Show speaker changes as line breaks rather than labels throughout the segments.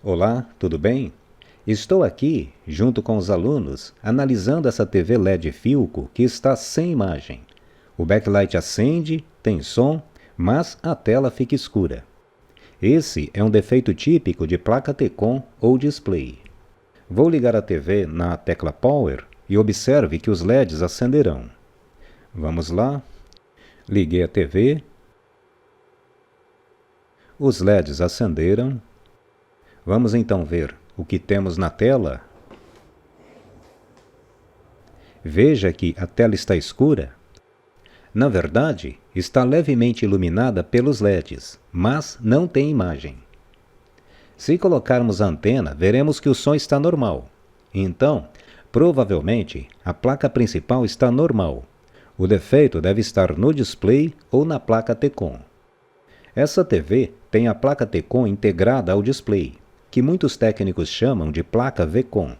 Olá, tudo bem? Estou aqui, junto com os alunos, analisando essa TV LED Philco que está sem imagem. O backlight acende, tem som, mas a tela fica escura. Esse é um defeito típico de placa T-Con ou display. Vou ligar a TV na tecla Power e observe que os LEDs acenderão. Vamos lá. Liguei a TV. Os LEDs acenderam. Vamos então ver o que temos na tela. Veja que a tela está escura. Na verdade, está levemente iluminada pelos LEDs, mas não tem imagem. Se colocarmos a antena, veremos que o som está normal. Então, provavelmente, a placa principal está normal. O defeito deve estar no display ou na placa T-Con. Essa TV tem a placa T-Con integrada ao display, que muitos técnicos chamam de placa V-Con.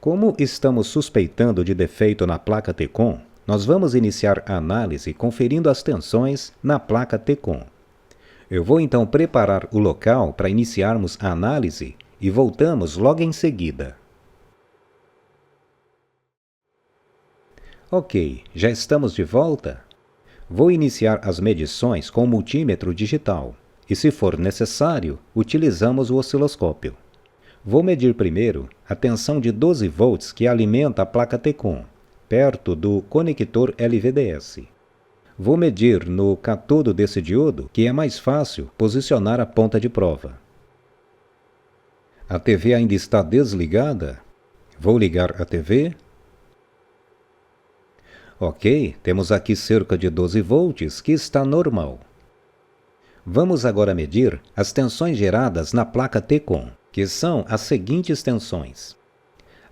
Como estamos suspeitando de defeito na placa T-Con, nós vamos iniciar a análise conferindo as tensões na placa T-Con. Eu vou então preparar o local para iniciarmos a análise e voltamos logo em seguida. Ok, já estamos de volta? Vou iniciar as medições com o multímetro digital. E se for necessário, utilizamos o osciloscópio. Vou medir primeiro a tensão de 12 volts que alimenta a placa T-Con, perto do conector LVDS. Vou medir no catodo desse diodo, que é mais fácil posicionar a ponta de prova. A TV ainda está desligada. Vou ligar a TV. Ok, temos aqui cerca de 12 volts, que está normal. Vamos agora medir as tensões geradas na placa T-Con, que são as seguintes tensões.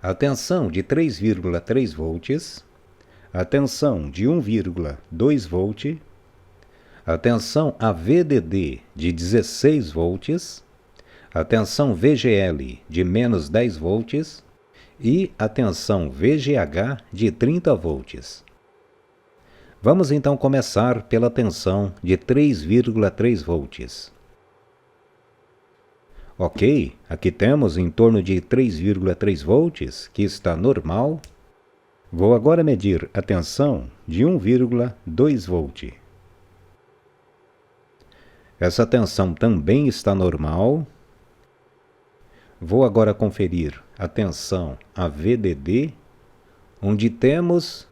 A tensão de 3,3 volts, a tensão de 1,2 volt, a tensão AVDD de 16 volts, a tensão VGL de menos 10 volts e a tensão VGH de 30 volts. Vamos então começar pela tensão de 3,3 volts. Ok, aqui temos em torno de 3,3 volts, que está normal. Vou agora medir a tensão de 1,2 volt. Essa tensão também está normal. Vou agora conferir a tensão AVDD, onde temos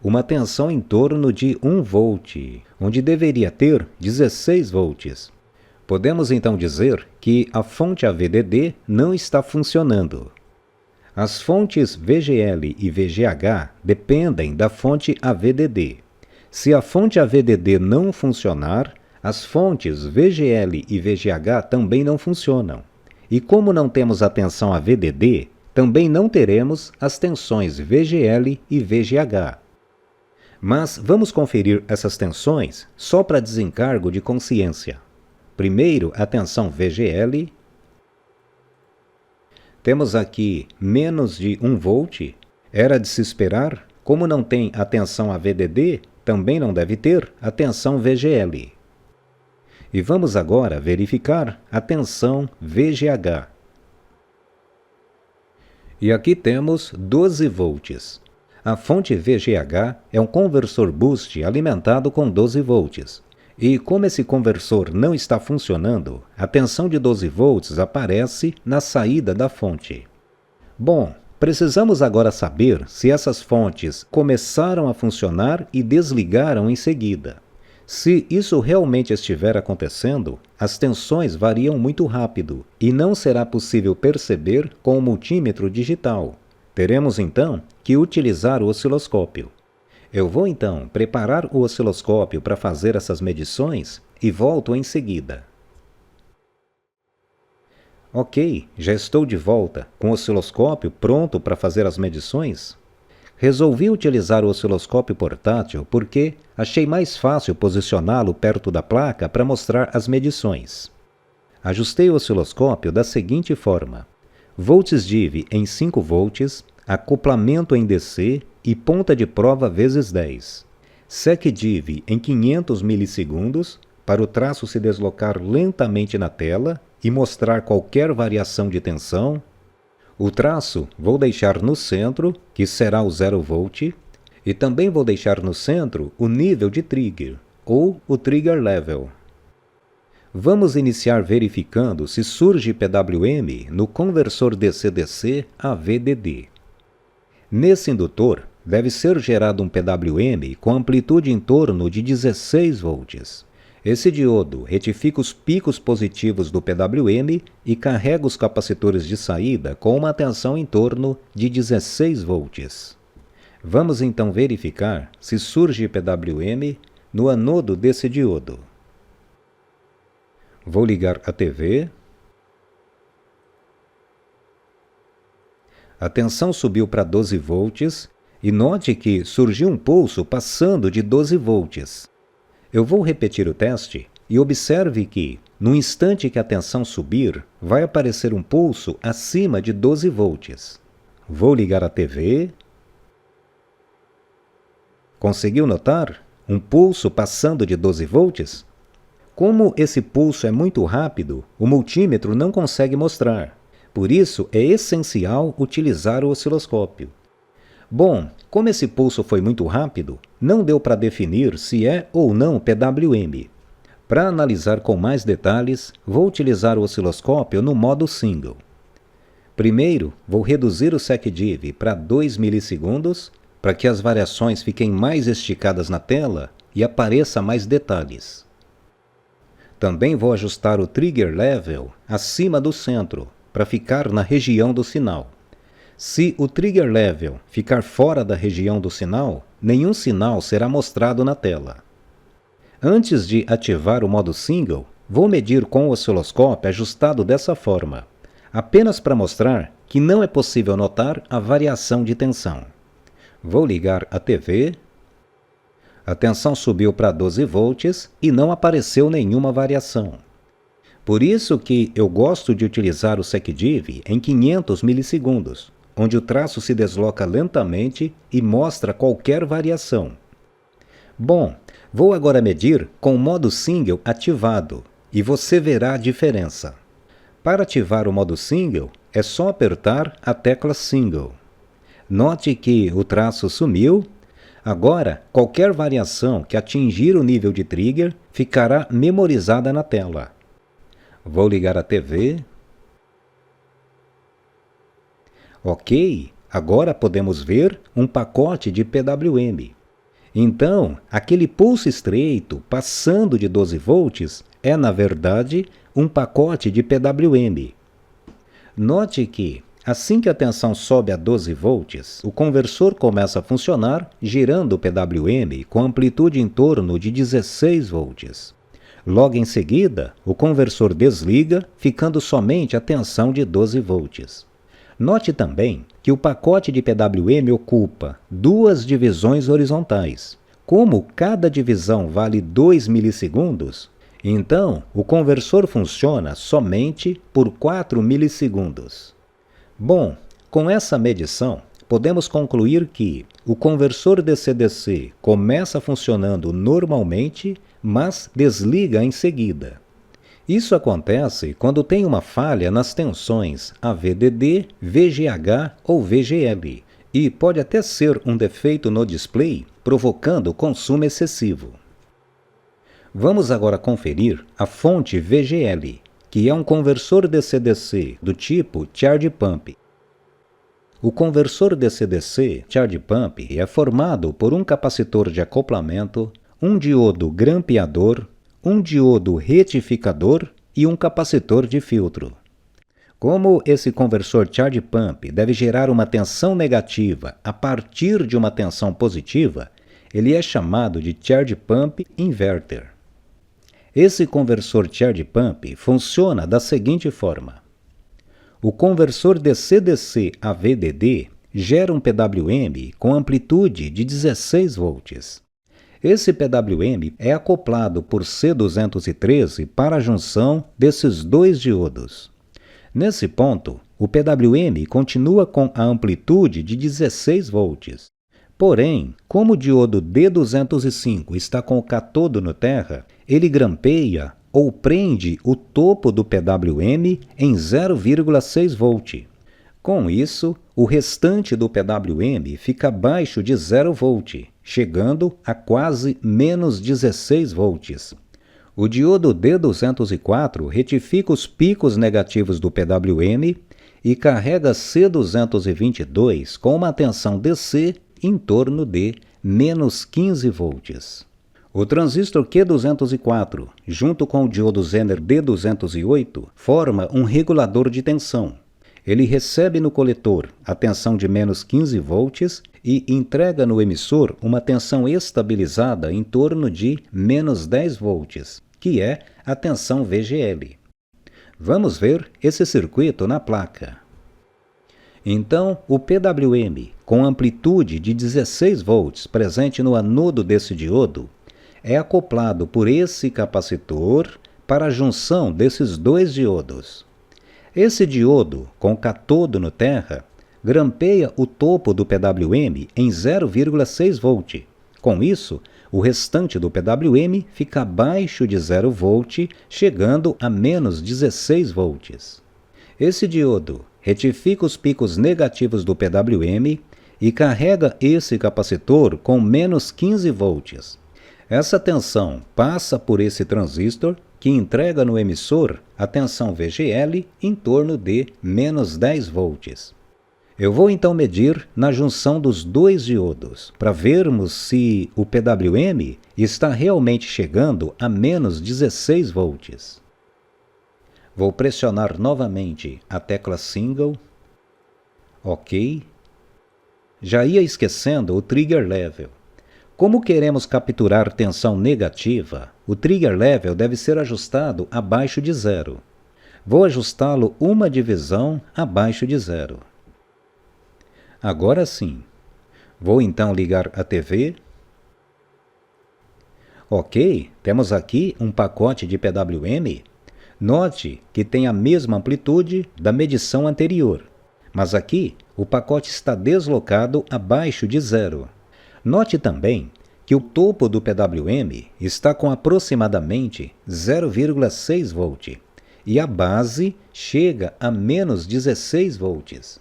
uma tensão em torno de 1 volt, onde deveria ter 16 volts. Podemos então dizer que a fonte AVDD não está funcionando. As fontes VGL e VGH dependem da fonte AVDD. Se a fonte AVDD não funcionar, as fontes VGL e VGH também não funcionam. E como não temos a tensão AVDD, também não teremos as tensões VGL e VGH. Mas vamos conferir essas tensões só para desencargo de consciência. Primeiro, a tensão VGL. Temos aqui menos de 1 volt. Era de se esperar. Como não tem a tensão AVDD, também não deve ter a tensão VGL. E vamos agora verificar a tensão VGH. E aqui temos 12 volts. A fonte VGH é um conversor boost alimentado com 12 volts. E como esse conversor não está funcionando, a tensão de 12 volts aparece na saída da fonte. Bom, precisamos agora saber se essas fontes começaram a funcionar e desligaram em seguida. Se isso realmente estiver acontecendo, as tensões variam muito rápido e não será possível perceber com o multímetro digital. Teremos então que utilizar o osciloscópio. Eu vou então preparar o osciloscópio para fazer essas medições e volto em seguida. Ok, já estou de volta com o osciloscópio pronto para fazer as medições. Resolvi utilizar o osciloscópio portátil porque achei mais fácil posicioná-lo perto da placa para mostrar as medições. Ajustei o osciloscópio da seguinte forma: volts div em 5 volts, acoplamento em DC e ponta de prova vezes 10. SecDiv em 500 milissegundos, para o traço se deslocar lentamente na tela, e mostrar qualquer variação de tensão. O traço vou deixar no centro, que será o 0 volt, e também vou deixar no centro o nível de trigger, ou o trigger level. Vamos iniciar verificando se surge PWM no conversor DC-DC a VDD. Nesse indutor, deve ser gerado um PWM com amplitude em torno de 16 volts. Esse diodo retifica os picos positivos do PWM e carrega os capacitores de saída com uma tensão em torno de 16 volts. Vamos então verificar se surge PWM no anodo desse diodo. Vou ligar a TV. A tensão subiu para 12 volts e note que surgiu um pulso passando de 12 volts. Eu vou repetir o teste e observe que, no instante que a tensão subir, vai aparecer um pulso acima de 12 volts. Vou ligar a TV. Conseguiu notar um pulso passando de 12 volts? Como esse pulso é muito rápido, o multímetro não consegue mostrar. Por isso, é essencial utilizar o osciloscópio. Bom, como esse pulso foi muito rápido, não deu para definir se é ou não PWM. Para analisar com mais detalhes, vou utilizar o osciloscópio no modo single. Primeiro, vou reduzir o SecDiv para 2 milissegundos, para que as variações fiquem mais esticadas na tela e apareça mais detalhes. Também vou ajustar o trigger level acima do centro, para ficar na região do sinal. Se o trigger level ficar fora da região do sinal, nenhum sinal será mostrado na tela. Antes de ativar o modo single, vou medir com o osciloscópio ajustado dessa forma, apenas para mostrar que não é possível notar a variação de tensão. Vou ligar a TV. A tensão subiu para 12 volts e não apareceu nenhuma variação. Por isso que eu gosto de utilizar o SecDiv em 500 milissegundos, onde o traço se desloca lentamente e mostra qualquer variação. Bom, vou agora medir com o modo single ativado, e você verá a diferença. Para ativar o modo single, é só apertar a tecla single. Note que o traço sumiu. Agora, qualquer variação que atingir o nível de trigger ficará memorizada na tela. Vou ligar a TV. Ok, agora podemos ver um pacote de PWM. Então, aquele pulso estreito passando de 12 volts é, na verdade, um pacote de PWM. Note que, assim que a tensão sobe a 12 volts, o conversor começa a funcionar girando o PWM com amplitude em torno de 16 volts. Logo em seguida, o conversor desliga, ficando somente a tensão de 12 volts. Note também que o pacote de PWM ocupa duas divisões horizontais. Como cada divisão vale 2 milissegundos, então o conversor funciona somente por 4 milissegundos. Bom, com essa medição, podemos concluir que o conversor DC-DC começa funcionando normalmente, mas desliga em seguida. Isso acontece quando tem uma falha nas tensões AVDD, VGH ou VGL, e pode até ser um defeito no display, provocando consumo excessivo. Vamos agora conferir a fonte VGL, que é um conversor DC-DC do tipo Charge Pump. O conversor DC-DC Charge Pump é formado por um capacitor de acoplamento, um diodo grampeador, um diodo retificador e um capacitor de filtro. Como esse conversor Charge Pump deve gerar uma tensão negativa a partir de uma tensão positiva, ele é chamado de Charge Pump Inverter. Esse conversor Charge Pump funciona da seguinte forma. O conversor DC-DC a VDD gera um PWM com amplitude de 16 volts. Esse PWM é acoplado por C213 para a junção desses dois diodos. Nesse ponto, o PWM continua com a amplitude de 16 volts. Porém, como o diodo D205 está com o catodo no terra, ele grampeia ou prende o topo do PWM em 0,6 volt. Com isso, o restante do PWM fica abaixo de 0 volt, chegando a quase menos 16 volts. O diodo D204 retifica os picos negativos do PWM e carrega C222 com uma tensão DC em torno de menos 15 volts. O transistor Q204, junto com o diodo Zener D208, forma um regulador de tensão. Ele recebe no coletor a tensão de menos 15 volts e entrega no emissor uma tensão estabilizada em torno de menos 10 volts, que é a tensão VGL. Vamos ver esse circuito na placa. Então, o PWM, com amplitude de 16 volts presente no anodo desse diodo, é acoplado por esse capacitor para a junção desses dois diodos. Esse diodo, com catodo no terra, grampeia o topo do PWM em 0,6 volt. Com isso, o restante do PWM fica abaixo de 0 volt, chegando a menos 16 volts. Esse diodo retifica os picos negativos do PWM e carrega esse capacitor com menos 15 volts. Essa tensão passa por esse transistor, que entrega no emissor a tensão VGL em torno de menos 10 volts. Eu vou então medir na junção dos dois diodos, para vermos se o PWM está realmente chegando a menos 16 volts. Vou pressionar novamente a tecla single. OK. Já ia esquecendo o trigger level. Como queremos capturar tensão negativa, o trigger level deve ser ajustado abaixo de 0. Vou ajustá-lo uma divisão abaixo de 0. Agora sim. Vou então ligar a TV. OK, temos aqui um pacote de PWM. Note que tem a mesma amplitude da medição anterior, mas aqui o pacote está deslocado abaixo de 0. Note também que o topo do PWM está com aproximadamente 0,6 volt e a base chega a menos 16 volts.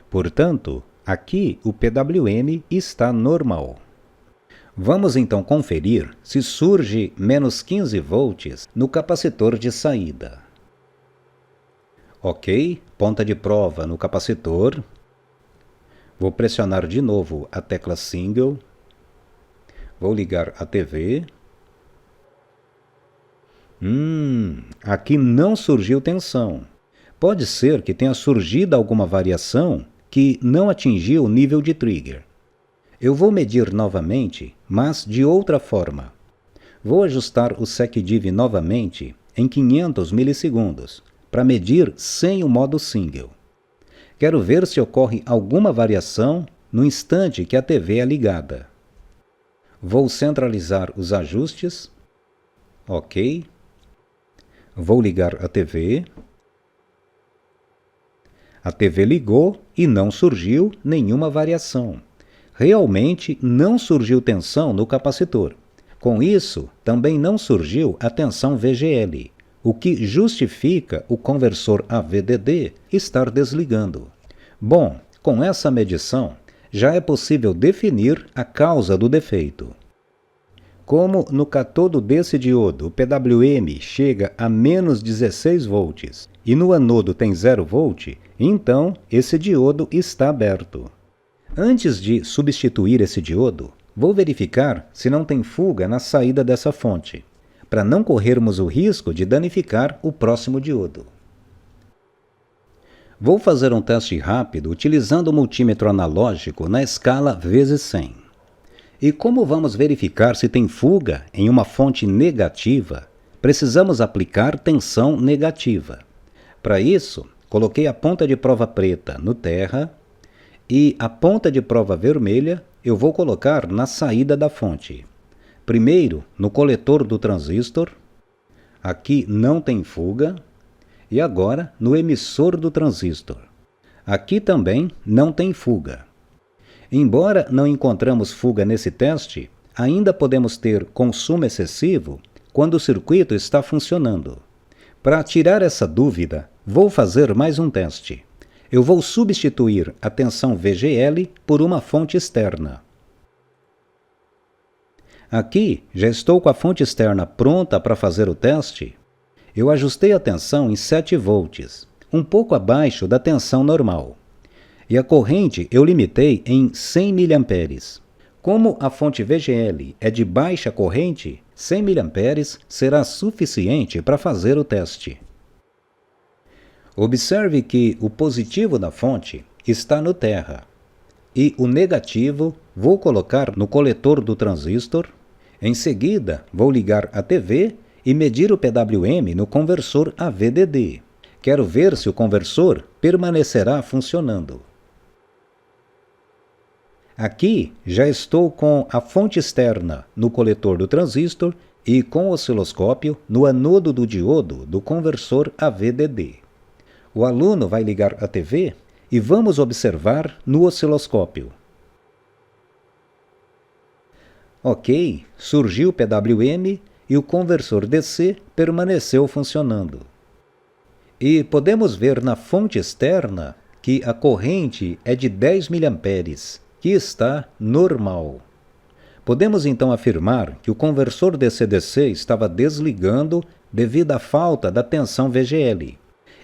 Portanto, aqui o PWM está normal. Vamos então conferir se surge menos 15 volts no capacitor de saída. OK, ponta de prova no capacitor. Vou pressionar de novo a tecla single. Vou ligar a TV. Aqui não surgiu tensão. Pode ser que tenha surgido alguma variação que não atingiu o nível de trigger. Eu vou medir novamente, mas de outra forma. Vou ajustar o SecDiv novamente em 500 milissegundos, para medir sem o modo single. Quero ver se ocorre alguma variação no instante que a TV é ligada. Vou centralizar os ajustes. OK. Vou ligar a TV. A TV ligou e não surgiu nenhuma variação. Realmente não surgiu tensão no capacitor. Com isso, também não surgiu a tensão VGL, o que justifica o conversor a VDD estar desligando. Bom, com essa medição, já é possível definir a causa do defeito. Como no catodo desse diodo o PWM chega a menos 16 volts e no anodo tem 0 volt, então esse diodo está aberto. Antes de substituir esse diodo, vou verificar se não tem fuga na saída dessa fonte, para não corrermos o risco de danificar o próximo diodo. Vou fazer um teste rápido utilizando o multímetro analógico na escala vezes 100. E como vamos verificar se tem fuga em uma fonte negativa, precisamos aplicar tensão negativa. Para isso, coloquei a ponta de prova preta no terra e a ponta de prova vermelha eu vou colocar na saída da fonte. Primeiro, no coletor do transistor. Aqui não tem fuga. E agora, no emissor do transistor. Aqui também não tem fuga. Embora não encontramos fuga nesse teste, ainda podemos ter consumo excessivo quando o circuito está funcionando. Para tirar essa dúvida, vou fazer mais um teste. Eu vou substituir a tensão VGL por uma fonte externa. Aqui, já estou com a fonte externa pronta para fazer o teste. Eu ajustei a tensão em 7 volts, um pouco abaixo da tensão normal. E a corrente eu limitei em 100 mA. Como a fonte VGL é de baixa corrente, 100 mA será suficiente para fazer o teste. Observe que o positivo da fonte está no terra e o negativo vou colocar no coletor do transistor. Em seguida, vou ligar a TV e medir o PWM no conversor a VDD. Quero ver se o conversor permanecerá funcionando. Aqui já estou com a fonte externa no coletor do transistor e com o osciloscópio no anodo do diodo do conversor a VDD. O aluno vai ligar a TV e vamos observar no osciloscópio. Ok, surgiu o PWM e o conversor DC permaneceu funcionando. E podemos ver na fonte externa que a corrente é de 10 mA, que está normal. Podemos então afirmar que o conversor DC-DC estava desligando devido à falta da tensão VGL,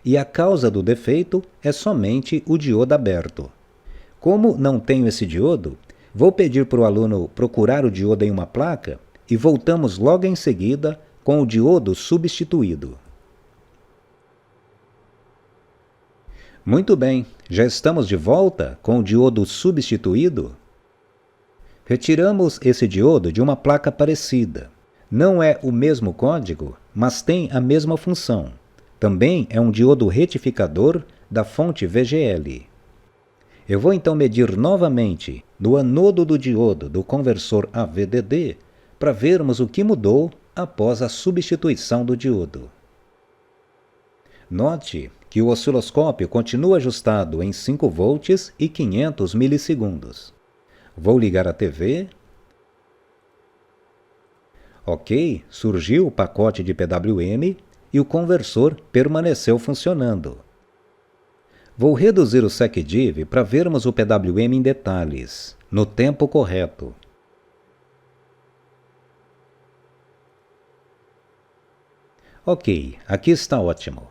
e a causa do defeito é somente o diodo aberto. Como não tenho esse diodo, vou pedir para o aluno procurar o diodo em uma placa e voltamos logo em seguida com o diodo substituído. Muito bem, já estamos de volta com o diodo substituído. Retiramos esse diodo de uma placa parecida. Não é o mesmo código, mas tem a mesma função. Também é um diodo retificador da fonte VGL. Eu vou então medir novamente no anodo do diodo do conversor a VDD para vermos o que mudou após a substituição do diodo. Note que o osciloscópio continua ajustado em 5 volts e 500 milissegundos. Vou ligar a TV. Ok, surgiu o pacote de PWM e o conversor permaneceu funcionando. Vou reduzir o SecDiv para vermos o PWM em detalhes, no tempo correto. Ok, aqui está ótimo.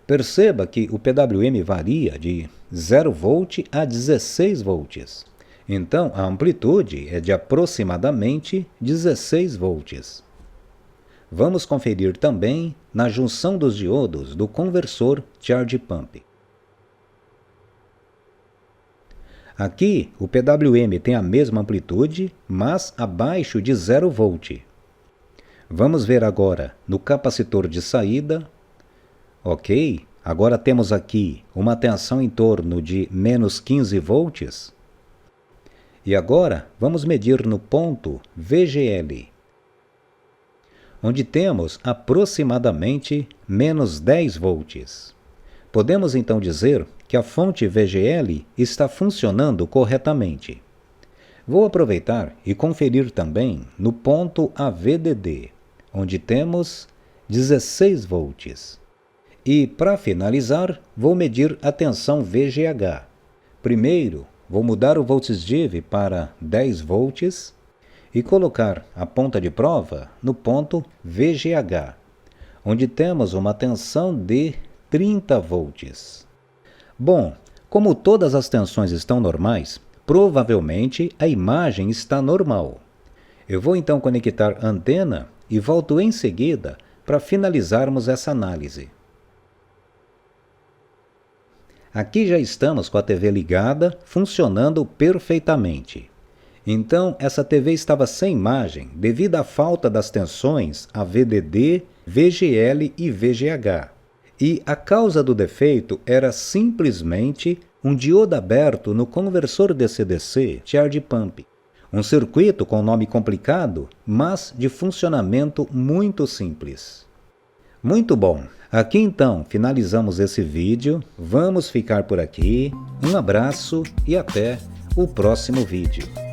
Perceba que o PWM varia de 0 volt a 16 volts. Então, a amplitude é de aproximadamente 16 volts. Vamos conferir também na junção dos diodos do conversor Charge Pump. Aqui, o PWM tem a mesma amplitude, mas abaixo de 0 volt. Vamos ver agora no capacitor de saída. Ok, agora temos aqui uma tensão em torno de menos 15 volts. E agora, vamos medir no ponto VGL, onde temos aproximadamente menos 10 volts. Podemos então dizer que a fonte VGL está funcionando corretamente. Vou aproveitar e conferir também no ponto AVDD, onde temos 16 volts. E, para finalizar, vou medir a tensão VGH. Primeiro, vou mudar o voltsdiv para 10 volts e colocar a ponta de prova no ponto VGH, onde temos uma tensão de 30 volts. Bom, como todas as tensões estão normais, provavelmente a imagem está normal. Eu vou então conectar a antena e volto em seguida para finalizarmos essa análise. Aqui já estamos com a TV ligada, funcionando perfeitamente. Então, essa TV estava sem imagem devido à falta das tensões a VDD, VGL e VGH. E a causa do defeito era simplesmente um diodo aberto no conversor DC-DC Charge Pump. Um circuito com nome complicado, mas de funcionamento muito simples. Muito bom! Aqui então finalizamos esse vídeo. Vamos ficar por aqui. Um abraço e até o próximo vídeo.